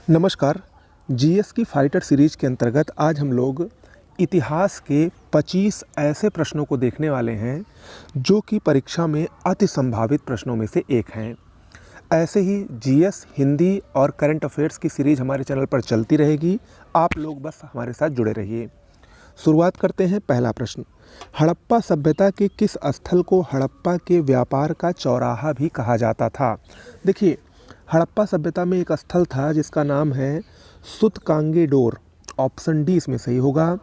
नमस्कार। जीएस की fighter series के अंतर्गत आज हम लोग इतिहास के 25 ऐसे प्रश्नों को देखने वाले हैं जो कि परीक्षा में अति संभावित प्रश्नों में से एक हैं। ऐसे ही जीएस, हिंदी और करंट अफेयर्स की सीरीज़ हमारे चैनल पर चलती रहेगी। आप लोग बस हमारे साथ जुड़े रहिए। शुरुआत करते हैं। पहला प्रश्न, हड़प्पा सभ्यता के किस स्थल को हड़प्पा के व्यापार का चौराहा भी कहा जाता था? देखिए, हड़प्पा सभ्यता में एक स्थल था जिसका नाम है सुतकांगेडोर। ऑप्शन डी इसमें सही होगा।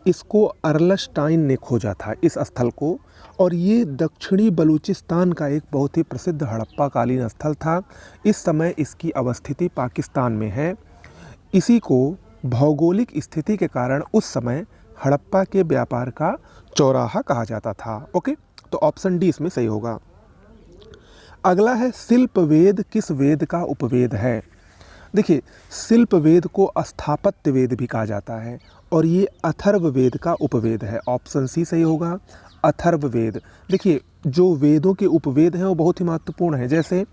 इसको अर्लस्टाइन ने खोजा था इस स्थल को, और ये दक्षिणी बलूचिस्तान का एक बहुत ही प्रसिद्ध हड़प्पा कालीन स्थल था। इस समय इसकी अवस्थिति पाकिस्तान में है। इसी को भौगोलिक स्थिति के कारण उस समय हड़प्पा के व्यापार का चौराहा कहा जाता था। ओके, तो ऑप्शन डी इसमें सही होगा। अगला है, शिल्प वेद किस वेद का उपवेद है? देखिए, शिल्प वेद को स्थापत्य वेद भी कहा जाता है और ये अथर्व वेद का उपवेद है। ऑप्शन सी सही होगा, अथर्व वेद। देखिए, जो वेदों के उपवेद हैं वो बहुत ही महत्वपूर्ण है। जैसे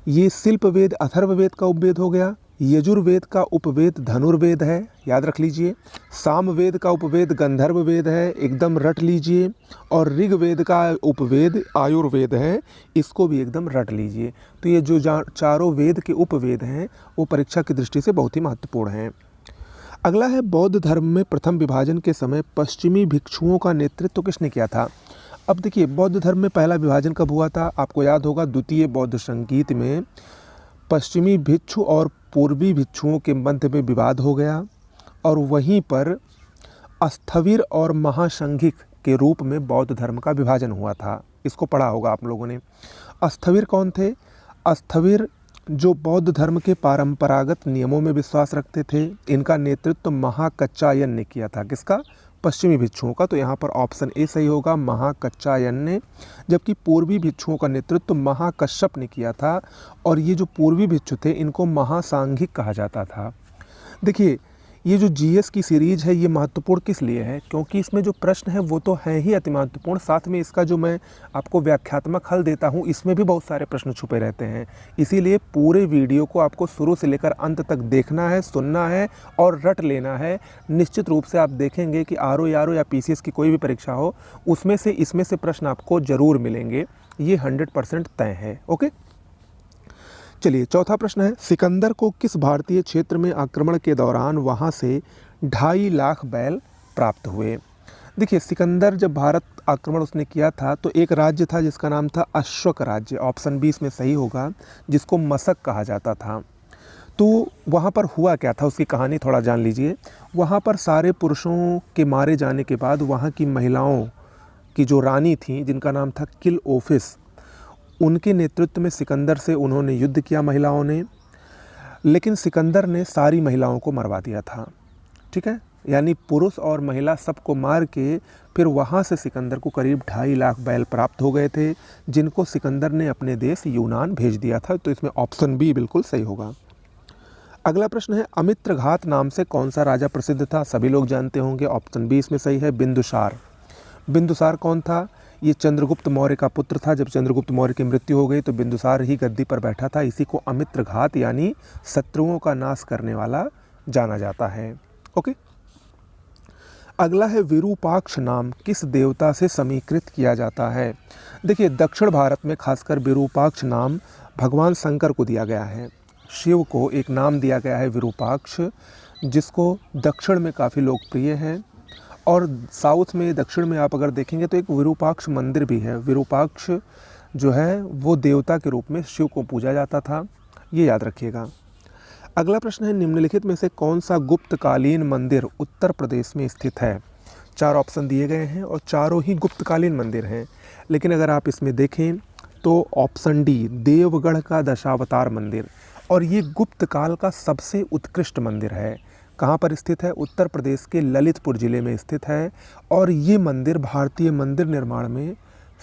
ये शिल्प वेद अथर्व वेद का उपवेद हो गया, यजुर्वेद का उपवेद धनुर्वेद है, याद रख लीजिए। सामवेद का उपवेद गंधर्व वेद है, एकदम रट लीजिए। और ऋग्वेद का उपवेद आयुर्वेद है, इसको भी एकदम रट लीजिए। तो ये जो चारों वेद के उपवेद हैं वो परीक्षा की दृष्टि से बहुत ही महत्वपूर्ण हैं। अगला है, बौद्ध धर्म में प्रथम विभाजन के समय पश्चिमी भिक्षुओं का नेतृत्व किसने किया था? अब देखिए, बौद्ध धर्म में पहला विभाजन कब हुआ था? आपको याद होगा, द्वितीय बौद्ध संगीत में पश्चिमी भिक्षु और पूर्वी भिक्षुओं के मध्य में विवाद हो गया और वहीं पर स्थविर और महासंघिक के रूप में बौद्ध धर्म का विभाजन हुआ था। इसको पढ़ा होगा आप लोगों ने। स्थविर कौन थे? स्थविर जो बौद्ध धर्म के परंपरागत नियमों में विश्वास रखते थे। इनका नेतृत्व महाकच्चायन ने किया था। किसका? पश्चिमी भिक्षुओं का। तो यहाँ पर ऑप्शन ए सही होगा, महाकच्चायन ने। जबकि पूर्वी भिक्षुओं का नेतृत्व महाकश्यप ने किया था और ये जो पूर्वी भिक्षु थे इनको महासांघिक कहा जाता था। देखिए, ये जो जीएस की सीरीज़ है ये महत्वपूर्ण किस लिए है? क्योंकि इसमें जो प्रश्न है वो तो हैं ही अति महत्वपूर्ण, साथ में इसका जो मैं आपको व्याख्यात्मक हल देता हूँ इसमें भी बहुत सारे प्रश्न छुपे रहते हैं। इसीलिए पूरे वीडियो को आपको शुरू से लेकर अंत तक देखना है, सुनना है और रट लेना है। निश्चित रूप से आप देखेंगे कि आरओ या पीसीएस की कोई भी परीक्षा हो उसमें से इसमें से प्रश्न आपको ज़रूर मिलेंगे, ये 100% तय है। ओके, चलिए चौथा प्रश्न है, सिकंदर को किस भारतीय क्षेत्र में आक्रमण के दौरान वहां से 2.5 लाख बैल प्राप्त हुए? देखिए, सिकंदर जब भारत आक्रमण उसने किया था तो एक राज्य था जिसका नाम था अश्वक राज्य। ऑप्शन बी इसमें सही होगा, जिसको मशक कहा जाता था। तो वहाँ पर हुआ क्या था, उसकी कहानी थोड़ा जान लीजिए। वहाँ पर सारे पुरुषों के मारे जाने के बाद वहाँ की महिलाओं की जो रानी थी जिनका नाम था किल ओफिस, उनके नेतृत्व में सिकंदर से उन्होंने युद्ध किया महिलाओं ने। लेकिन सिकंदर ने सारी महिलाओं को मरवा दिया था। ठीक है, यानी पुरुष और महिला सबको मार के फिर वहाँ से सिकंदर को करीब 2.5 लाख बैल प्राप्त हो गए थे, जिनको सिकंदर ने अपने देश यूनान भेज दिया था। तो इसमें ऑप्शन बी बिल्कुल सही होगा। अगला प्रश्न है, अमित्रघात नाम से कौन सा राजा प्रसिद्ध था? सभी लोग जानते होंगे, ऑप्शन बी इसमें सही है, बिंदुसार। बिंदुसार कौन था? ये चंद्रगुप्त मौर्य का पुत्र था। जब चंद्रगुप्त मौर्य की मृत्यु हो गई तो बिंदुसार ही गद्दी पर बैठा था। इसी को अमित्रघात यानी शत्रुओं का नाश करने वाला जाना जाता है। ओके, अगला है, विरूपाक्ष नाम किस देवता से समीकृत किया जाता है? देखिए, दक्षिण भारत में खासकर विरूपाक्ष नाम भगवान शंकर को दिया गया है। शिव को एक नाम दिया गया है विरूपाक्ष, जिसको दक्षिण में काफ़ी लोकप्रिय है। और साउथ में, दक्षिण में आप अगर देखेंगे तो एक विरूपाक्ष मंदिर भी है। विरूपाक्ष जो है वो देवता के रूप में शिव को पूजा जाता था, ये याद रखिएगा। अगला प्रश्न है, निम्नलिखित में से कौन सा गुप्तकालीन मंदिर उत्तर प्रदेश में स्थित है? 4 ऑप्शन दिए गए हैं और चारों ही गुप्तकालीन मंदिर हैं। लेकिन अगर आप इसमें देखें तो ऑप्शन डी, देवगढ़ का दशावतार मंदिर, और ये गुप्त काल का सबसे उत्कृष्ट मंदिर है। कहाँ पर स्थित है? उत्तर प्रदेश के ललितपुर ज़िले में स्थित है। और ये मंदिर भारतीय मंदिर निर्माण में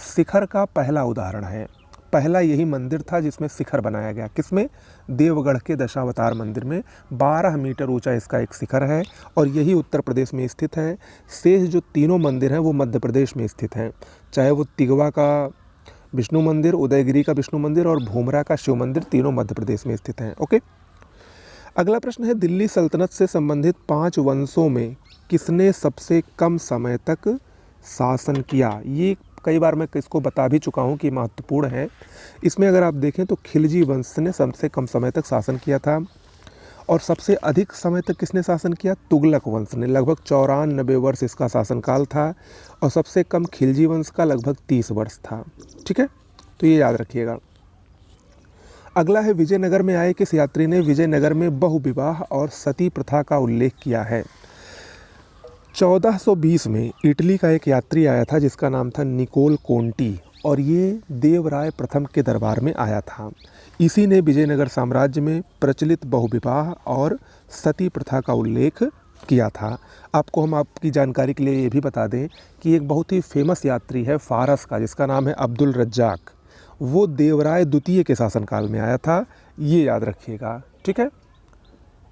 शिखर का पहला उदाहरण है। पहला यही मंदिर था जिसमें शिखर बनाया गया। किसमें? देवगढ़ के दशावतार मंदिर में। 12 मीटर ऊंचा इसका एक शिखर है और यही उत्तर प्रदेश में स्थित है। शेष जो तीनों मंदिर हैं वो मध्य प्रदेश में स्थित हैं, चाहे वो तिगवा का विष्णु मंदिर, उदयगिरी का विष्णु मंदिर और भूमरा का शिव मंदिर, तीनों मध्य प्रदेश में स्थित हैं। ओके, अगला प्रश्न है, दिल्ली सल्तनत से संबंधित 5 वंशों में किसने सबसे कम समय तक शासन किया? ये कई बार मैं इसको बता भी चुका हूँ कि महत्वपूर्ण है। इसमें अगर आप देखें तो खिलजी वंश ने सबसे कम समय तक शासन किया था, और सबसे अधिक समय तक किसने शासन किया? तुगलक वंश ने, लगभग 94 वर्ष इसका शासनकाल था, और सबसे कम खिलजी वंश का लगभग 30 वर्ष था। ठीक है, तो ये याद रखिएगा। अगला है, विजयनगर में आए किस यात्री ने विजयनगर में बहुविवाह और सती प्रथा का उल्लेख किया है? 1420 में इटली का एक यात्री आया था जिसका नाम था निकोल कोंटी, और ये देवराय प्रथम के दरबार में आया था। इसी ने विजयनगर साम्राज्य में प्रचलित बहुविवाह और सती प्रथा का उल्लेख किया था। आपको हम आपकी जानकारी के लिए ये भी बता दें कि एक बहुत ही फेमस यात्री है फारस का, जिसका नाम है अब्दुल रज्जाक। वो देवराय द्वितीय के शासनकाल में आया था, ये याद रखिएगा। ठीक है,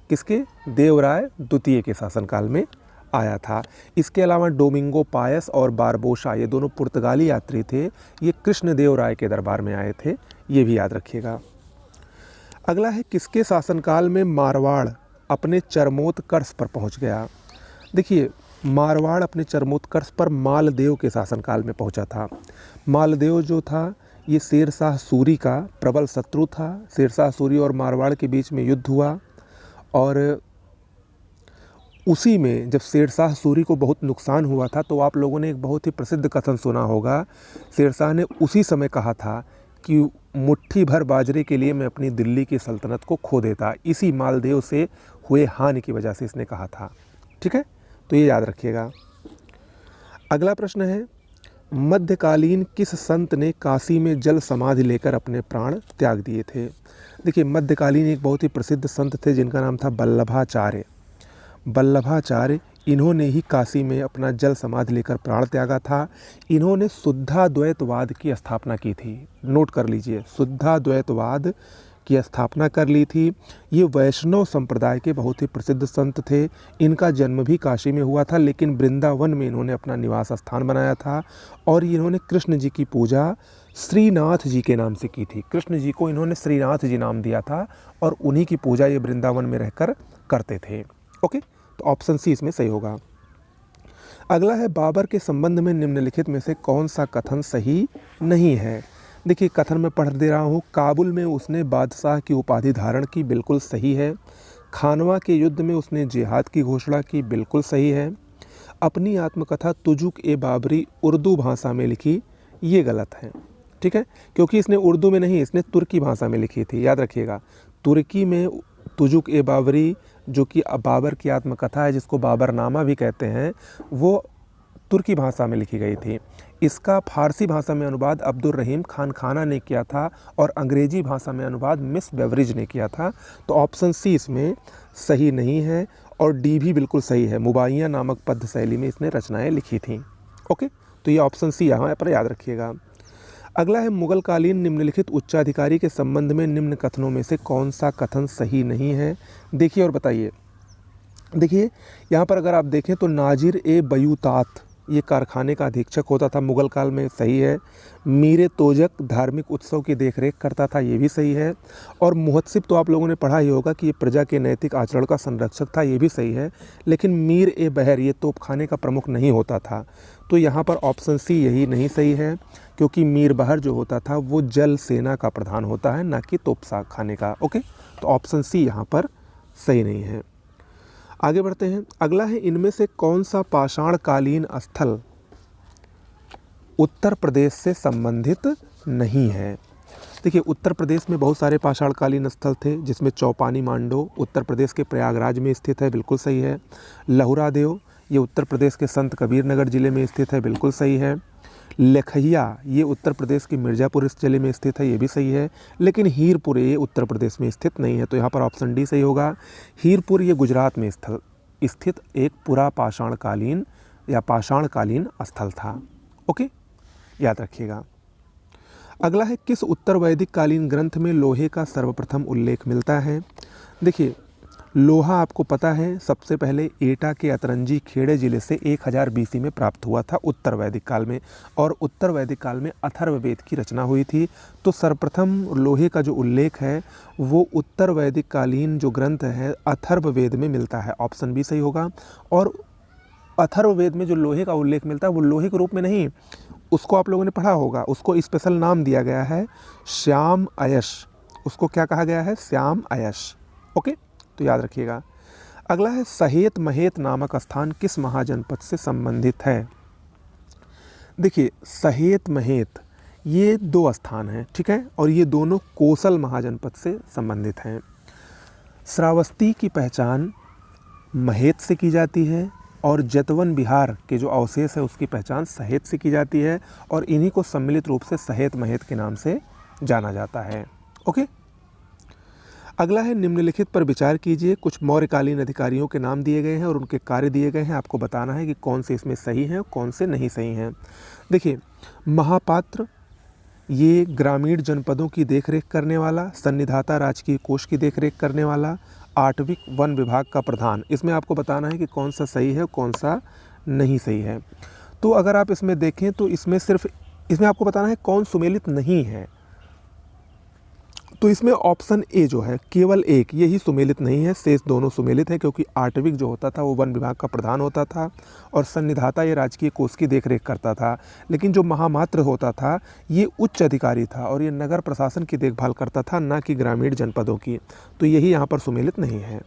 किसके? देवराय द्वितीय के शासनकाल में आया था। इसके अलावा डोमिंगो पायस और बारबोसा, ये दोनों पुर्तगाली यात्री थे, ये कृष्णदेव राय के दरबार में आए थे, ये भी याद रखिएगा। अगला है, किसके शासनकाल में मारवाड़ अपने चरमोत्कर्ष पर पहुंच गया? देखिए, मारवाड़ अपने चरमोत्कर्ष पर मालदेव के शासनकाल में पहुंचा था। मालदेव जो था ये शेरशाह सूरी का प्रबल शत्रु था। शेरशाह सूरी और मारवाड़ के बीच में युद्ध हुआ, और उसी में जब शेरशाह सूरी को बहुत नुकसान हुआ था तो आप लोगों ने एक बहुत ही प्रसिद्ध कथन सुना होगा। शेरशाह ने उसी समय कहा था कि मुट्ठी भर बाजरे के लिए मैं अपनी दिल्ली की सल्तनत को खो देता। इसी मालदेव से हुए हानि की वजह से इसने कहा था। ठीक है, तो ये याद रखिएगा। अगला प्रश्न है, मध्यकालीन किस संत ने काशी में जल समाधि लेकर अपने प्राण त्याग दिए थे? देखिए, मध्यकालीन एक बहुत ही प्रसिद्ध संत थे जिनका नाम था वल्लभाचार्य। वल्लभाचार्य, इन्होंने ही काशी में अपना जल समाधि लेकर प्राण त्यागा था। इन्होंने शुद्धाद्वैतवाद की स्थापना की थी। नोट कर लीजिए, शुद्धाद्वैतवाद की स्थापना कर ली थी। ये वैष्णव संप्रदाय के बहुत ही प्रसिद्ध संत थे। इनका जन्म भी काशी में हुआ था, लेकिन वृंदावन में इन्होंने अपना निवास स्थान बनाया था, और इन्होंने कृष्ण जी की पूजा श्रीनाथ जी के नाम से की थी। कृष्ण जी को इन्होंने श्रीनाथ जी नाम दिया था, और उन्हीं की पूजा ये वृंदावन में रहकर करते थे। ओके, तो ऑप्शन सी इसमें सही होगा। अगला है, बाबर के संबंध में निम्नलिखित में से कौन सा कथन सही नहीं है? देखिए, कथन मैं पढ़ दे रहा हूँ। काबुल में उसने बादशाह की उपाधि धारण की, बिल्कुल सही है। खानवा के युद्ध में उसने जिहाद की घोषणा की, बिल्कुल सही है। अपनी आत्मकथा तुजुक ए बाबरी उर्दू भाषा में लिखी, ये गलत है। ठीक है, क्योंकि इसने उर्दू में नहीं, इसने तुर्की भाषा में लिखी थी, याद रखिएगा। तुर्की में तुजुक ए बाबरी, जो कि बाबर की आत्मकथा है, जिसको बाबरनामा भी कहते हैं, वो तुर्की भाषा में लिखी गई थी। इसका फारसी भाषा में अनुवाद अब्दुल रहीम खान खाना ने किया था, और अंग्रेजी भाषा में अनुवाद मिस बेवरिज ने किया था। तो ऑप्शन सी इसमें सही नहीं है, और डी भी बिल्कुल सही है। मुबाइया नामक पद्य शैली में इसने रचनाएं लिखी थीं। ओके, तो ये ऑप्शन सी यहाँ पर याद रखिएगा। अगला है, मुगल कालीन निम्नलिखित उच्चाधिकारी के संबंध में निम्न कथनों में से कौन सा कथन सही नहीं है? देखिए और बताइए। देखिए, यहाँ पर अगर आप देखें तो नाजिर ए बयूतात ये कारखाने का अधीक्षक होता था मुगल काल में, सही है। मीर तोजक धार्मिक उत्सव की देखरेख करता था, ये भी सही है। और मुहत्सिब तो आप लोगों ने पढ़ा ही होगा कि ये प्रजा के नैतिक आचरण का संरक्षक था, ये भी सही है। लेकिन मीर ए बहर ये तोपखाने का प्रमुख नहीं होता था। तो यहाँ पर ऑप्शन सी यही नहीं सही है, क्योंकि मीर बहर जो होता था वो जल सेना का प्रधान होता है, ना कि तोपखाने का। ओके, तो ऑप्शन सी यहाँ पर सही नहीं है। आगे बढ़ते हैं। अगला है, इनमें से कौन सा पाषाणकालीन स्थल उत्तर प्रदेश से संबंधित नहीं है? देखिए, उत्तर प्रदेश में बहुत सारे पाषाणकालीन स्थल थे, जिसमें चौपानी मांडो उत्तर प्रदेश के प्रयागराज में स्थित है, बिल्कुल सही है। लहुरा देव ये उत्तर प्रदेश के संत कबीर नगर जिले में स्थित है, बिल्कुल सही है। लखैया ये उत्तर प्रदेश के मिर्ज़ापुर जिले में स्थित है, ये भी सही है। लेकिन हीरपुर ये उत्तर प्रदेश में स्थित नहीं है, तो यहाँ पर ऑप्शन डी सही होगा। हीरपुर ये गुजरात में स्थित एक पुरा पाषाणकालीन या पाषाणकालीन स्थल था। ओके, याद रखिएगा। अगला है, किस उत्तर वैदिक कालीन ग्रंथ में लोहे का सर्वप्रथम उल्लेख मिलता है? देखिए, लोहा आपको पता है सबसे पहले एटा के अतरंजी खेड़े जिले से 1000 बीसी में प्राप्त हुआ था उत्तर वैदिक काल में, और उत्तर वैदिक काल में अथर्ववेद की रचना हुई थी। तो सर्वप्रथम लोहे का जो उल्लेख है वो उत्तर वैदिक कालीन जो ग्रंथ है अथर्ववेद में मिलता है। ऑप्शन बी सही होगा। और अथर्ववेद में जो लोहे का उल्लेख मिलता है वो लोहे के रूप में नहीं, उसको आप लोगों ने पढ़ा होगा, उसको स्पेशल नाम दिया गया है श्याम अयश। उसको क्या कहा गया है? श्याम अयश। ओके, तो याद रखिएगा। अगला है सहेत महेत नामक स्थान किस महाजनपद से संबंधित है? देखिए सहेत महेत ये दो स्थान हैं, ठीक है, और ये दोनों कोसल महाजनपद से संबंधित हैं। श्रावस्ती की पहचान महेत से की जाती है और जतवन बिहार के जो अवशेष है उसकी पहचान सहेत से की जाती है, और इन्हीं को सम्मिलित रूप से सहेत महेत के नाम से जाना जाता है। ओके, अगला है निम्नलिखित पर विचार कीजिए। कुछ मौर्यकालीन अधिकारियों के नाम दिए गए हैं और उनके कार्य दिए गए हैं, आपको बताना है कि कौन से इसमें सही हैं और कौन से नहीं सही हैं। देखिए महापात्र ये ग्रामीण जनपदों की देखरेख करने वाला, सन्निधाता राजकीय कोष की देखरेख करने वाला, आठविक वन विभाग का प्रधान। इसमें आपको बताना है कि कौन सा सही है कौन सा नहीं सही है। तो अगर आप इसमें देखें तो इसमें आपको बताना है कौन सुमेलित नहीं है। तो इसमें ऑप्शन ए जो है केवल एक यही सुमेलित नहीं है, शेष दोनों सुमेलित है, क्योंकि आठविक जो होता था वो वन विभाग का प्रधान होता था और सन्निधाता ये राजकीय कोष की देखरेख करता था। लेकिन जो महामात्र होता था ये उच्च अधिकारी था और ये नगर प्रशासन की देखभाल करता था, ना कि ग्रामीण जनपदों की। तो यही यहाँ पर सुमेलित नहीं है।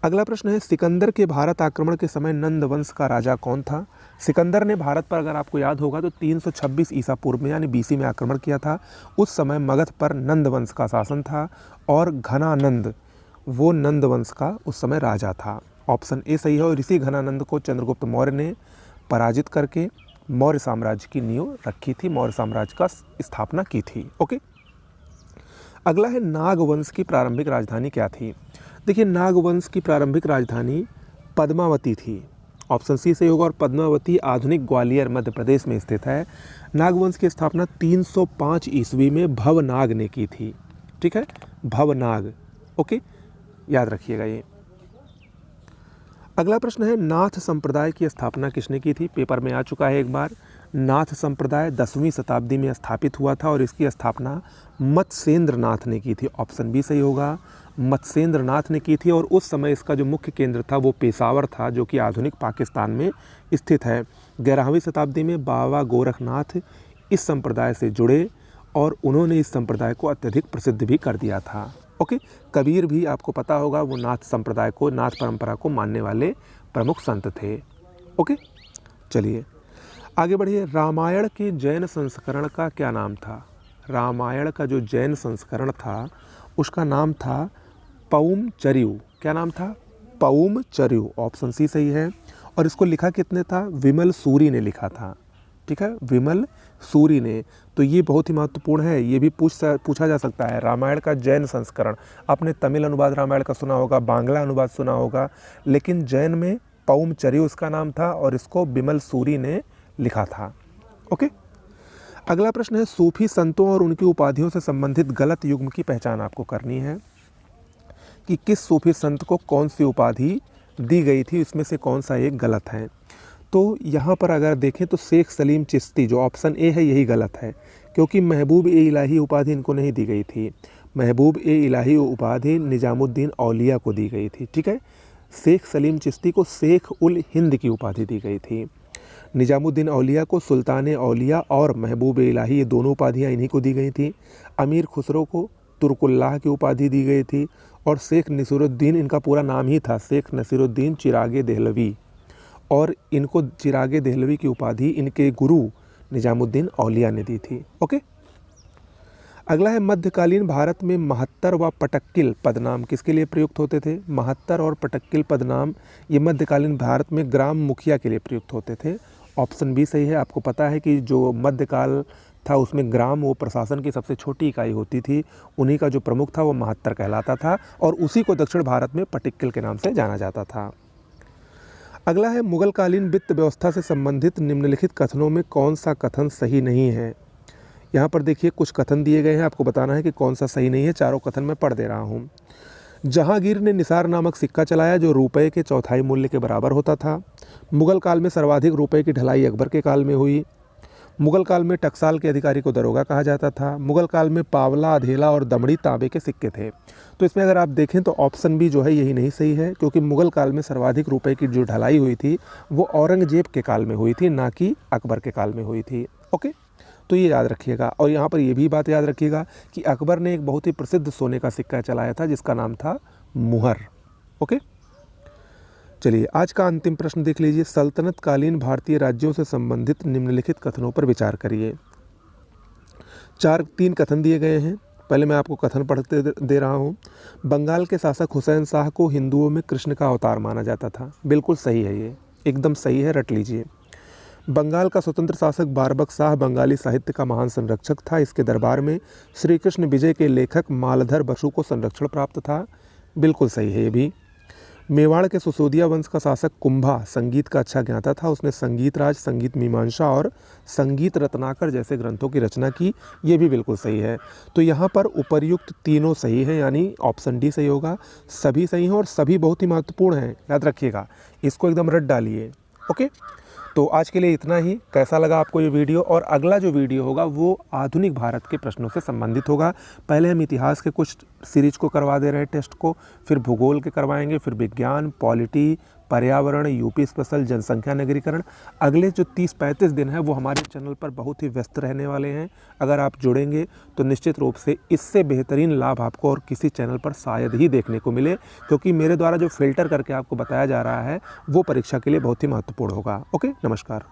अगला प्रश्न है सिकंदर के भारत आक्रमण के समय नंद वंश का राजा कौन था? सिकंदर ने भारत पर, अगर आपको याद होगा, तो 326 ईसा पूर्व में यानी बीसी में आक्रमण किया था। उस समय मगध पर नंद वंश का शासन था और घनानंद वो नंद वंश का उस समय राजा था। ऑप्शन ए सही है। और इसी घनानंद को चंद्रगुप्त मौर्य ने पराजित करके मौर्य साम्राज्य की नींव रखी थी, मौर्य साम्राज्य का स्थापना की थी। ओके, अगला है नागवंश की प्रारंभिक राजधानी क्या थी? देखिए नागवंश की प्रारंभिक राजधानी पद्मावती थी। ऑप्शन सी सही होगा। और पद्मावती आधुनिक ग्वालियर मध्य प्रदेश में स्थित है। नागवंश की स्थापना 305 ईस्वी में भवनाग ने की थी। ठीक है, भवनाग। ओके, याद रखिएगा ये। अगला प्रश्न है नाथ संप्रदाय की स्थापना किसने की थी? पेपर में आ चुका है एक बार। नाथ संप्रदाय 10वीं शताब्दी में स्थापित हुआ था और इसकी स्थापना मत्स्येंद्र नाथ ने की थी। ऑप्शन बी सही होगा, मत्स्येंद्र नाथ ने की थी। और उस समय इसका जो मुख्य केंद्र था वो पेशावर था, जो कि आधुनिक पाकिस्तान में स्थित है। 11वीं शताब्दी में बाबा गोरखनाथ इस संप्रदाय से जुड़े और उन्होंने इस संप्रदाय को अत्यधिक प्रसिद्ध भी कर दिया था। ओके, कबीर भी आपको पता होगा वो नाथ संप्रदाय को, नाथ परंपरा को मानने वाले प्रमुख संत थे। ओके, चलिए आगे बढ़िए। रामायण के जैन संस्करण का क्या नाम था? रामायण का जो जैन संस्करण था उसका नाम था पौमचर्यु। क्या नाम था? पौमचर्यु। ऑप्शन सी सही है। और इसको लिखा कितने था? विमल सूरी ने लिखा था। ठीक है, विमल सूरी ने। तो ये बहुत ही महत्वपूर्ण है, ये भी पूछा जा सकता है। रामायण का जैन संस्करण, आपने तमिल अनुवाद रामायण का सुना होगा, बांग्ला अनुवाद सुना होगा, लेकिन जैन में पौमचर्यु उसका नाम था और इसको विमल सूरी ने लिखा था। ओके, अगला प्रश्न है सूफी संतों और उनकी उपाधियों से संबंधित गलत युग्म की पहचान आपको करनी है कि किस सूफी संत को कौन सी उपाधि दी गई थी, इसमें से कौन सा एक गलत है। तो यहाँ पर अगर देखें तो शेख सलीम चिश्ती, जो ऑप्शन ए है यही गलत है, क्योंकि महबूब ए इलाही उपाधि इनको नहीं दी गई थी। महबूब ए इलाही उपाधि निजामुद्दीन औलिया को दी गई थी। ठीक है, शेख सलीम चिश्ती को शेख उल हिंद की उपाधि दी गई थी। निजामुद्दीन औलिया को सुल्तान औलिया और महबूब इलाही, ये दोनों उपाधियाँ इन्हीं को दी गई थी। अमीर खुसरो को तुर्कुल्लाह की उपाधि दी गई थी। और शेख नसीरुद्दीन, इनका पूरा नाम ही था शेख नसीरुद्दीन चिरागे देहलवी, और इनको चिरागे देहलवी की उपाधि इनके गुरु निजामुद्दीन औलिया ने दी थी। ओके, अगला है मध्यकालीन भारत में महत्तर व पटक्किल पदनाम किसके लिए प्रयुक्त होते थे? महत्तर और पटक्किल पदनाम ये मध्यकालीन भारत में ग्राम मुखिया के लिए प्रयुक्त होते थे। ऑप्शन बी सही है। आपको पता है कि जो मध्यकाल था उसमें ग्राम वो प्रशासन की सबसे छोटी इकाई होती थी, उन्हीं का जो प्रमुख था वो महत्तर कहलाता था और उसी को दक्षिण भारत में पटिक्किल के नाम से जाना जाता था। अगला है मुगलकालीन वित्त व्यवस्था से संबंधित निम्नलिखित कथनों में कौन सा कथन सही नहीं है? यहाँ पर देखिए कुछ कथन दिए गए हैं, आपको बताना है कि कौन सा सही नहीं है। चारों कथन मैं पढ़ दे रहा हूँ। जहांगीर ने निसार नामक सिक्का चलाया जो रुपए के चौथाई मूल्य के बराबर होता था। मुगल काल में सर्वाधिक रुपए की ढलाई अकबर के काल में हुई। मुगल काल में टकसाल के अधिकारी को दरोगा कहा जाता था। मुगल काल में पावला, अधेला और दमड़ी तांबे के सिक्के थे। तो इसमें अगर आप देखें तो ऑप्शन बी जो है यही नहीं सही है, क्योंकि मुगल काल में सर्वाधिक रुपए की जो ढलाई हुई थी वो औरंगजेब के काल में हुई थी, ना कि अकबर के काल में हुई थी। ओके, तो ये याद रखिएगा। और यहाँ पर ये भी बात याद रखिएगा कि अकबर ने एक बहुत ही प्रसिद्ध सोने का सिक्का चलाया था जिसका नाम था मुहर। ओके, चलिए आज का अंतिम प्रश्न देख लीजिए। सल्तनत कालीन भारतीय राज्यों से संबंधित निम्नलिखित कथनों पर विचार करिए। 3 कथन दिए गए हैं। पहले मैं आपको कथन पढ़ते दे रहा हूँ। बंगाल के शासक हुसैन शाह को हिंदुओं में कृष्ण का अवतार माना जाता था। बिल्कुल सही है, ये एकदम सही है, रट लीजिए। बंगाल का स्वतंत्र शासक बारबक शाह बंगाली साहित्य का महान संरक्षक था। इसके दरबार में श्री कृष्ण विजय के लेखक मालधर बसु को संरक्षण प्राप्त था। बिल्कुल सही है ये भी। मेवाड़ के सुसोदिया वंश का शासक कुंभा संगीत का अच्छा ज्ञाता था। उसने संगीत राज, संगीत मीमांसा और संगीत रत्नाकर जैसे ग्रंथों की रचना की। ये भी बिल्कुल सही है। तो यहाँ पर उपर्युक्त तीनों सही है, यानी ऑप्शन डी सही होगा। सभी सही हैं और सभी बहुत ही महत्वपूर्ण हैं, याद रखिएगा, इसको एकदम रट डालिए। ओके, तो आज के लिए इतना ही। कैसा लगा आपको ये वीडियो? और अगला जो वीडियो होगा वो आधुनिक भारत के प्रश्नों से संबंधित होगा। पहले हम इतिहास के कुछ सीरीज को करवा दे रहे हैं टेस्ट को, फिर भूगोल के करवाएंगे, फिर विज्ञान, पॉलिटी, पर्यावरण, यूपी स्पेशल, जनसंख्या नगरीकरण। अगले जो 30-35 दिन है वो हमारे चैनल पर बहुत ही व्यस्त रहने वाले हैं। अगर आप जुड़ेंगे तो निश्चित रूप से इससे बेहतरीन लाभ आपको और किसी चैनल पर शायद ही देखने को मिले, क्योंकि मेरे द्वारा जो फिल्टर करके आपको बताया जा रहा है वो परीक्षा के लिए बहुत ही महत्वपूर्ण होगा। ओके, नमस्कार।